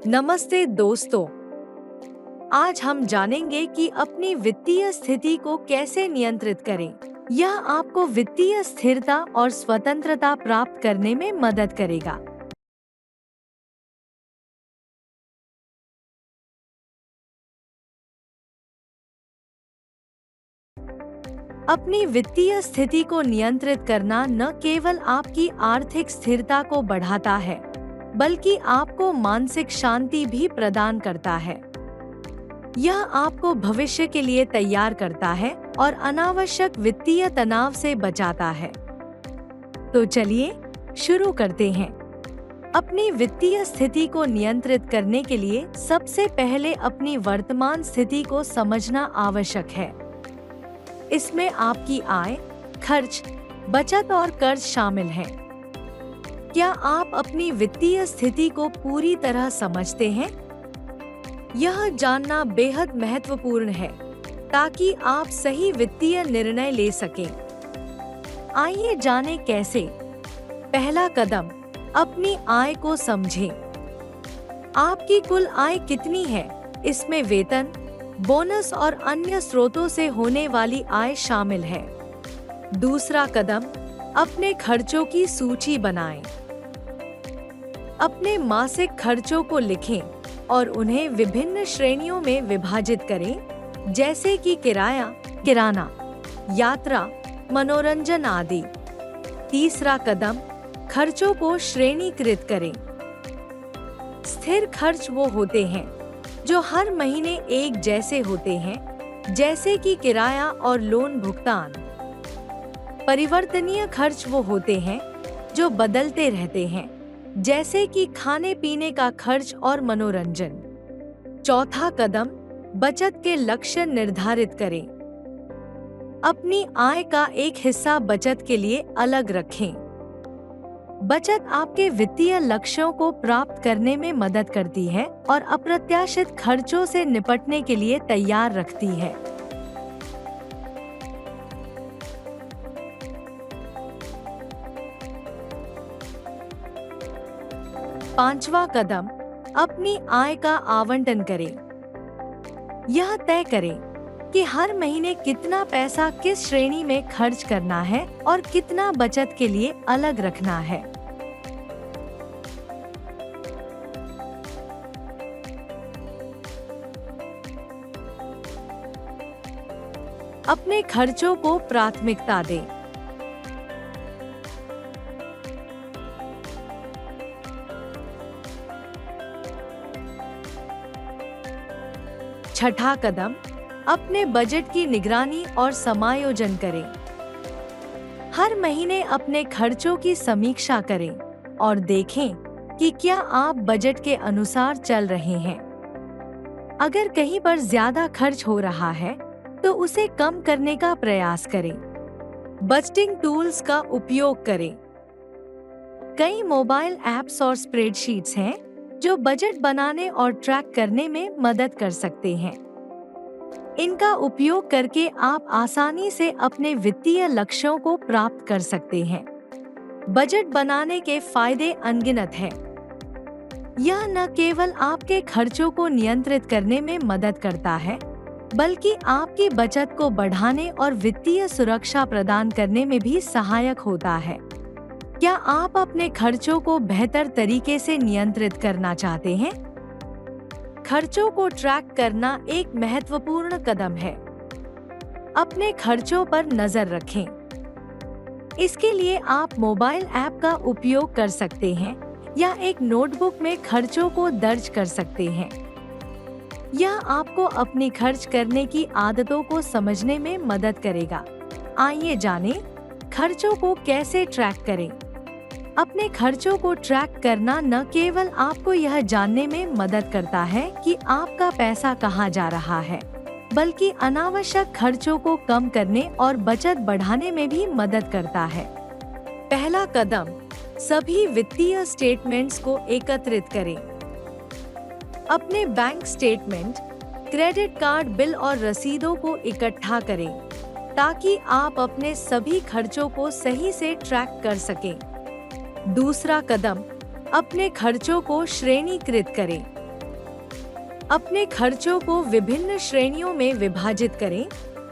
नमस्ते दोस्तों। आज हम जानेंगे कि अपनी वित्तीय स्थिति को कैसे नियंत्रित करें। यह आपको वित्तीय स्थिरता और स्वतंत्रता प्राप्त करने में मदद करेगा। अपनी वित्तीय स्थिति को नियंत्रित करना न केवल आपकी आर्थिक स्थिरता को बढ़ाता है, बल्कि आपको मानसिक शांति भी प्रदान करता है। यह आपको भविष्य के लिए तैयार करता है और अनावश्यक वित्तीय तनाव से बचाता है। तो चलिए शुरू करते हैं। अपनी वित्तीय स्थिति को नियंत्रित करने के लिए सबसे पहले अपनी वर्तमान स्थिति को समझना आवश्यक है। इसमें आपकी आय, खर्च, बचत और कर्ज शामिल हैं। क्या आप अपनी वित्तीय स्थिति को पूरी तरह समझते हैं? यह जानना बेहद महत्वपूर्ण है ताकि आप सही वित्तीय निर्णय ले सकें। आइए जानें कैसे। पहला कदम, अपनी आय को समझें। आपकी कुल आय कितनी है? इसमें वेतन, बोनस और अन्य स्रोतों से होने वाली आय शामिल है। दूसरा कदम, अपने खर्चों की सूची बनाएं। अपने मासिक खर्चों को लिखें और उन्हें विभिन्न श्रेणियों में विभाजित करें, जैसे कि किराया, किराना, यात्रा, मनोरंजन आदि। तीसरा कदम, खर्चों को श्रेणीकृत करें। स्थिर खर्च वो होते हैं जो हर महीने एक जैसे होते हैं, जैसे कि किराया और लोन भुगतान। परिवर्तनीय खर्च वो होते हैं जो बदलते रहते हैं, जैसे कि खाने पीने का खर्च और मनोरंजन। चौथा कदम, बचत के लक्ष्य निर्धारित करें। अपनी आय का एक हिस्सा बचत के लिए अलग रखें। बचत आपके वित्तीय लक्ष्यों को प्राप्त करने में मदद करती है और अप्रत्याशित खर्चों से निपटने के लिए तैयार रखती है। पांचवा कदम, अपनी आय का आवंटन करें। यह तय करें कि हर महीने कितना पैसा किस श्रेणी में खर्च करना है और कितना बचत के लिए अलग रखना है। अपने खर्चों को प्राथमिकता दें। छठा कदम, अपने बजट की निगरानी और समायोजन करें। हर महीने अपने खर्चों की समीक्षा करें और देखें कि क्या आप बजट के अनुसार चल रहे हैं। अगर कहीं पर ज्यादा खर्च हो रहा है, तो उसे कम करने का प्रयास करें। बजटिंग टूल्स का उपयोग करें। कई मोबाइल ऐप्स और स्प्रेडशीट्स हैं जो बजट बनाने और ट्रैक करने में मदद कर सकते हैं। इनका उपयोग करके आप आसानी से अपने वित्तीय लक्ष्यों को प्राप्त कर सकते हैं। बजट बनाने के फायदे अनगिनत हैं। यह न केवल आपके खर्चों को नियंत्रित करने में मदद करता है, बल्कि आपकी बचत को बढ़ाने और वित्तीय सुरक्षा प्रदान करने में भी सहायक होता है। क्या आप अपने खर्चों को बेहतर तरीके से नियंत्रित करना चाहते हैं? खर्चों को ट्रैक करना एक महत्वपूर्ण कदम है। अपने खर्चों पर नजर रखें। इसके लिए आप मोबाइल ऐप का उपयोग कर सकते हैं या एक नोटबुक में खर्चों को दर्ज कर सकते हैं। यह आपको अपनी खर्च करने की आदतों को समझने में मदद करेगा। आइए जानें, खर्चों को कैसे ट्रैक करें। अपने खर्चों को ट्रैक करना न केवल आपको यह जानने में मदद करता है कि आपका पैसा कहाँ जा रहा है, बल्कि अनावश्यक खर्चों को कम करने और बचत बढ़ाने में भी मदद करता है। पहला कदम, सभी वित्तीय स्टेटमेंट्स को एकत्रित करें। अपने bank statement, credit card bill और रसीदों को इकट्ठा करें ताकि आप अपने सभी खर्चों को सही से ट्रैक कर सकें। दूसरा कदम, अपने खर्चों को श्रेणीकृत करें। अपने खर्चों को विभिन्न श्रेणियों में विभाजित करें,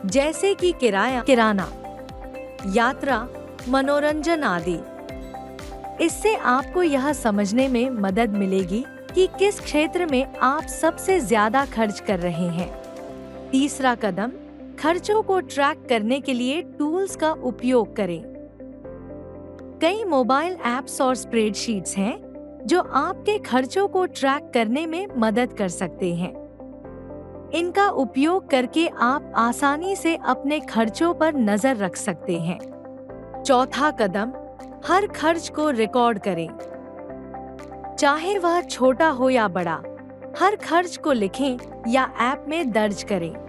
जैसे कि किराना, यात्रा, मनोरंजन आदि। इससे आपको यह समझने में मदद मिलेगी कि किस क्षेत्र में आप सबसे ज्यादा खर्च कर रहे हैं। तीसरा कदम, खर्चों को ट्रैक करने के लिए टूल्स का उपयोग करें। कई मोबाइल ऐप्स और स्प्रेडशीट्स हैं जो आपके खर्चों को ट्रैक करने में मदद कर सकते हैं। इनका उपयोग करके आप आसानी से अपने खर्चों पर नजर रख सकते हैं। चौथा कदम, हर खर्च को रिकॉर्ड करें। चाहे वह छोटा हो या बड़ा, हर खर्च को लिखें या ऐप में दर्ज करें।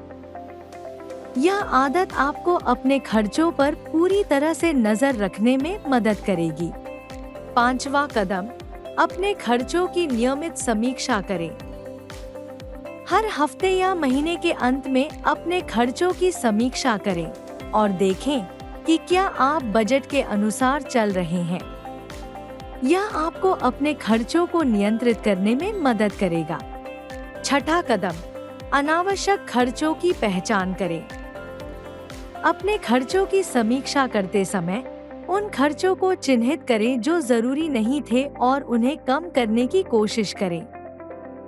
यह आदत आपको अपने खर्चों पर पूरी तरह से नजर रखने में मदद करेगी। पांचवा कदम, अपने खर्चों की नियमित समीक्षा करें। हर हफ्ते या महीने के अंत में अपने खर्चों की समीक्षा करें और देखें कि क्या आप बजट के अनुसार चल रहे हैं। यह आपको अपने खर्चों को नियंत्रित करने में मदद करेगा। छठा कदम, अनावश्यक खर्चों की पहचान करें। अपने खर्चों की समीक्षा करते समय उन खर्चों को चिन्हित करें जो जरूरी नहीं थे और उन्हें कम करने की कोशिश करें।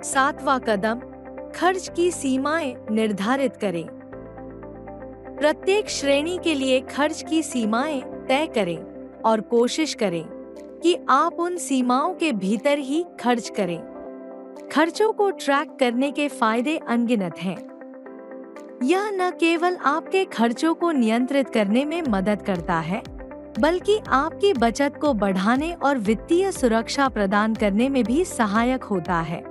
सातवां कदम, खर्च की सीमाएं निर्धारित करें। प्रत्येक श्रेणी के लिए खर्च की सीमाएं तय करें और कोशिश करें कि आप उन सीमाओं के भीतर ही खर्च करें। खर्चों को ट्रैक करने के फायदे अनगिनत हैं। यह न केवल आपके खर्चों को नियंत्रित करने में मदद करता है, बल्कि आपकी बचत को बढ़ाने और वित्तीय सुरक्षा प्रदान करने में भी सहायक होता है।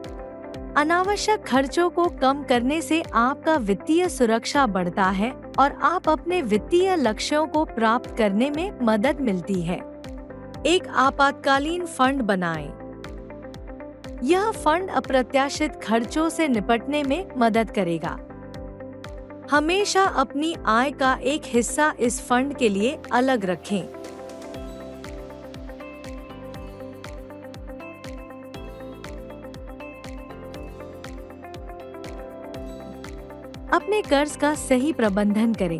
अनावश्यक खर्चों को कम करने से आपका वित्तीय सुरक्षा बढ़ता है और आप अपने वित्तीय लक्ष्यों को प्राप्त करने में मदद मिलती है। एक आपातकालीन फंड बनाएं। यह फंड अप्रत्याशित खर्चों से निपटने में मदद करेगा। हमेशा अपनी आय का एक हिस्सा इस फंड के लिए अलग रखें। अपने कर्ज का सही प्रबंधन करें।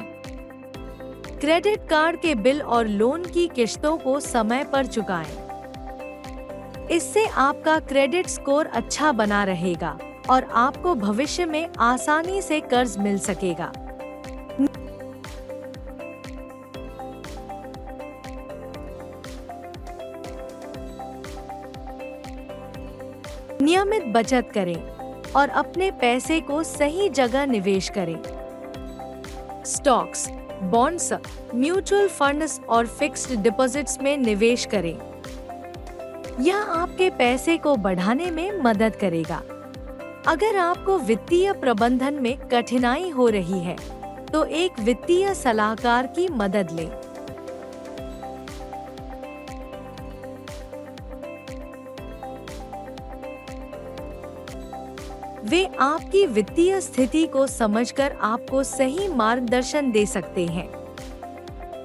क्रेडिट कार्ड के बिल और लोन की किश्तों को समय पर चुकाएं। इससे आपका क्रेडिट स्कोर अच्छा बना रहेगा और आपको भविष्य में आसानी से कर्ज मिल सकेगा। नियमित बचत करें और अपने पैसे को सही जगह निवेश करें। स्टॉक्स, बॉन्ड्स, म्यूचुअल फंड्स और फिक्स्ड डिपॉजिट्स में निवेश करें। यह आपके पैसे को बढ़ाने में मदद करेगा। अगर आपको वित्तीय प्रबंधन में कठिनाई हो रही है, तो एक वित्तीय सलाहकार की मदद लें। वे आपकी वित्तीय स्थिति को समझकर आपको सही मार्गदर्शन दे सकते हैं।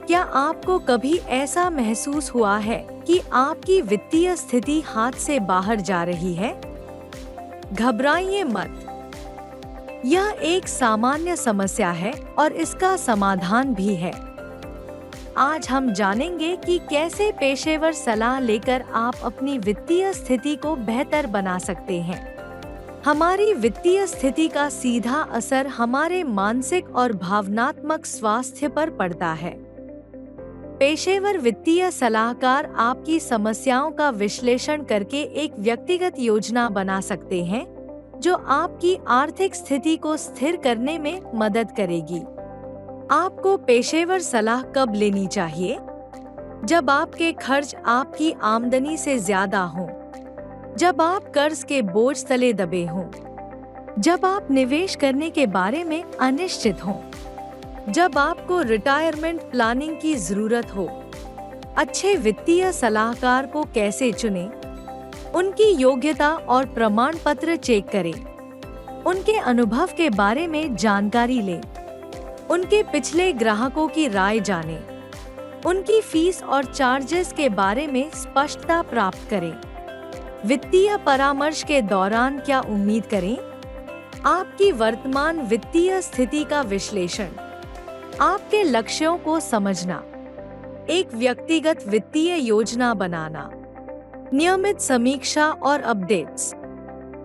क्या आपको कभी ऐसा महसूस हुआ है कि आपकी वित्तीय स्थिति हाथ से बाहर जा रही है? घबराइए मत। यह एक सामान्य समस्या है और इसका समाधान भी है। आज हम जानेंगे कि कैसे पेशेवर सलाह लेकर आप अपनी वित्तीय स्थिति को बेहतर बना सकते हैं। हमारी वित्तीय स्थिति का सीधा असर हमारे मानसिक और भावनात्मक स्वास्थ्य पर पड़ता है। पेशेवर वित्तीय सलाहकार आपकी समस्याओं का विश्लेषण करके एक व्यक्तिगत योजना बना सकते हैं जो आपकी आर्थिक स्थिति को स्थिर करने में मदद करेगी। आपको पेशेवर सलाह कब लेनी चाहिए? जब आपके खर्च आपकी आमदनी से ज्यादा हों, जब आप कर्ज के बोझ तले दबे हों, जब आप निवेश करने के बारे में अनिश्चित हों, जब आपको रिटायरमेंट प्लानिंग की जरूरत हो। अच्छे वित्तीय सलाहकार को कैसे चुनें? उनकी योग्यता और प्रमाण पत्र चेक करें। उनके अनुभव के बारे में जानकारी लें। उनके पिछले ग्राहकों की राय जानें। उनकी फीस और चार्जेस के बारे में स्पष्टता प्राप्त करें। वित्तीय परामर्श के दौरान क्या उम्मीद करें? आपकी वर्तमान वित्तीय स्थिति का विश्लेषण, आपके लक्ष्यों को समझना, एक व्यक्तिगत वित्तीय योजना बनाना, नियमित समीक्षा और अपडेट्स,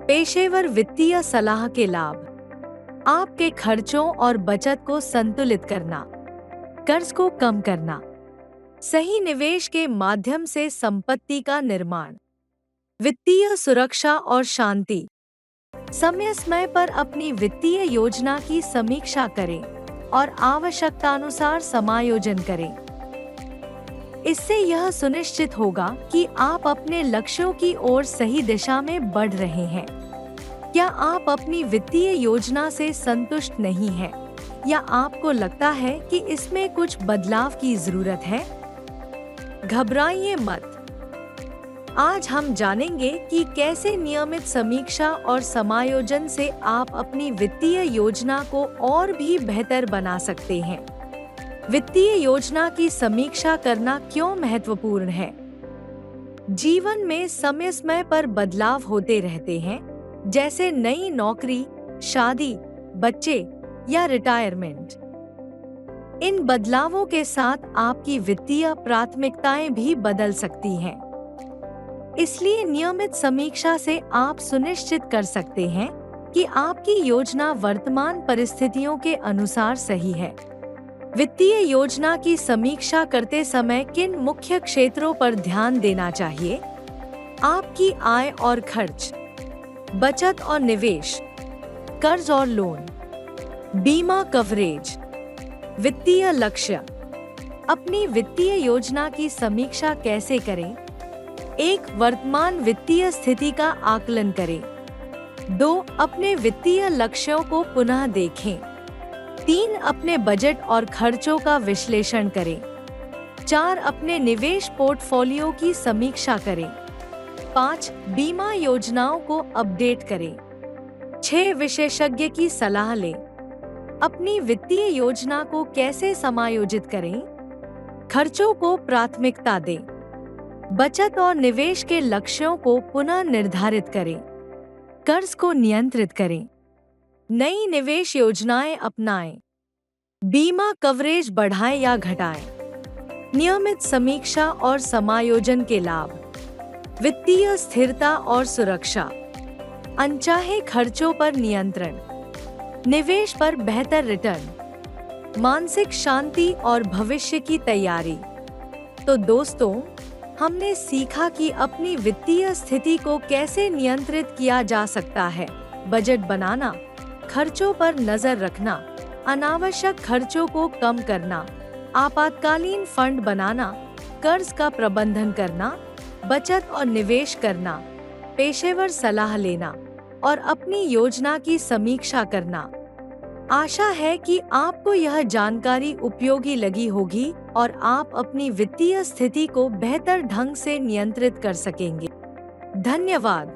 पेशेवर वित्तीय सलाह के लाभ, आपके खर्चों और बचत को संतुलित करना, कर्ज को कम करना, सही निवेश के माध्यम से संपत्ति का निर्माण, वित्तीय सुरक्षा और शांति। समय पर अपनी वित्तीय योजना की समीक्षा करें और आवश्यकतानुसार समायोजन करें। इससे यह सुनिश्चित होगा कि आप अपने लक्ष्यों की ओर सही दिशा में बढ़ रहे हैं। क्या आप अपनी वित्तीय योजना से संतुष्ट नहीं हैं, या आपको लगता है कि इसमें कुछ बदलाव की जरूरत है? घबराइए मत। आज हम जानेंगे कि कैसे नियमित समीक्षा और समायोजन से आप अपनी वित्तीय योजना को और भी बेहतर बना सकते हैं। वित्तीय योजना की समीक्षा करना क्यों महत्वपूर्ण है? जीवन में समय समय पर बदलाव होते रहते हैं, जैसे नई नौकरी, शादी, बच्चे या रिटायरमेंट। इन बदलावों के साथ आपकी वित्तीय प्राथमिकताएं भी बदल सकती हैं। इसलिए नियमित समीक्षा से आप सुनिश्चित कर सकते हैं कि आपकी योजना वर्तमान परिस्थितियों के अनुसार सही है। वित्तीय योजना की समीक्षा करते समय किन मुख्य क्षेत्रों पर ध्यान देना चाहिए? आपकी आय और खर्च, बचत और निवेश, कर्ज और लोन, बीमा कवरेज, वित्तीय लक्ष्य। अपनी वित्तीय योजना की समीक्षा कैसे करें? 1. वर्तमान वित्तीय स्थिति का आकलन करें। 2. अपने वित्तीय लक्ष्यों को पुनः देखें। 3. अपने बजट और खर्चों का विश्लेषण करें। 4. अपने निवेश पोर्टफोलियो की समीक्षा करें। 5. बीमा योजनाओं को अपडेट करें। 6. विशेषज्ञ की सलाह लें। अपनी वित्तीय योजना को कैसे समायोजित करें? खर्चों को प्राथमिकता दें। बचत और निवेश के लक्ष्यों को पुनः निर्धारित करें। कर्ज को नियंत्रित करें। नई निवेश योजनाएं अपनाएं। बीमा कवरेज बढ़ाएं या घटाएं। नियमित समीक्षा और समायोजन के लाभ, वित्तीय स्थिरता और सुरक्षा, अनचाहे खर्चों पर नियंत्रण, निवेश पर बेहतर रिटर्न, मानसिक शांति और भविष्य की तैयारी। तो दोस्तों, हमने सीखा कि अपनी वित्तीय स्थिति को कैसे नियंत्रित किया जा सकता है। बजट बनाना, खर्चों पर नजर रखना, अनावश्यक खर्चों को कम करना, आपातकालीन फंड बनाना, कर्ज का प्रबंधन करना, बचत और निवेश करना, पेशेवर सलाह लेना और अपनी योजना की समीक्षा करना। आशा है कि आपको यह जानकारी उपयोगी लगी होगी और आप अपनी वित्तीय स्थिति को बेहतर ढंग से नियंत्रित कर सकेंगे। धन्यवाद।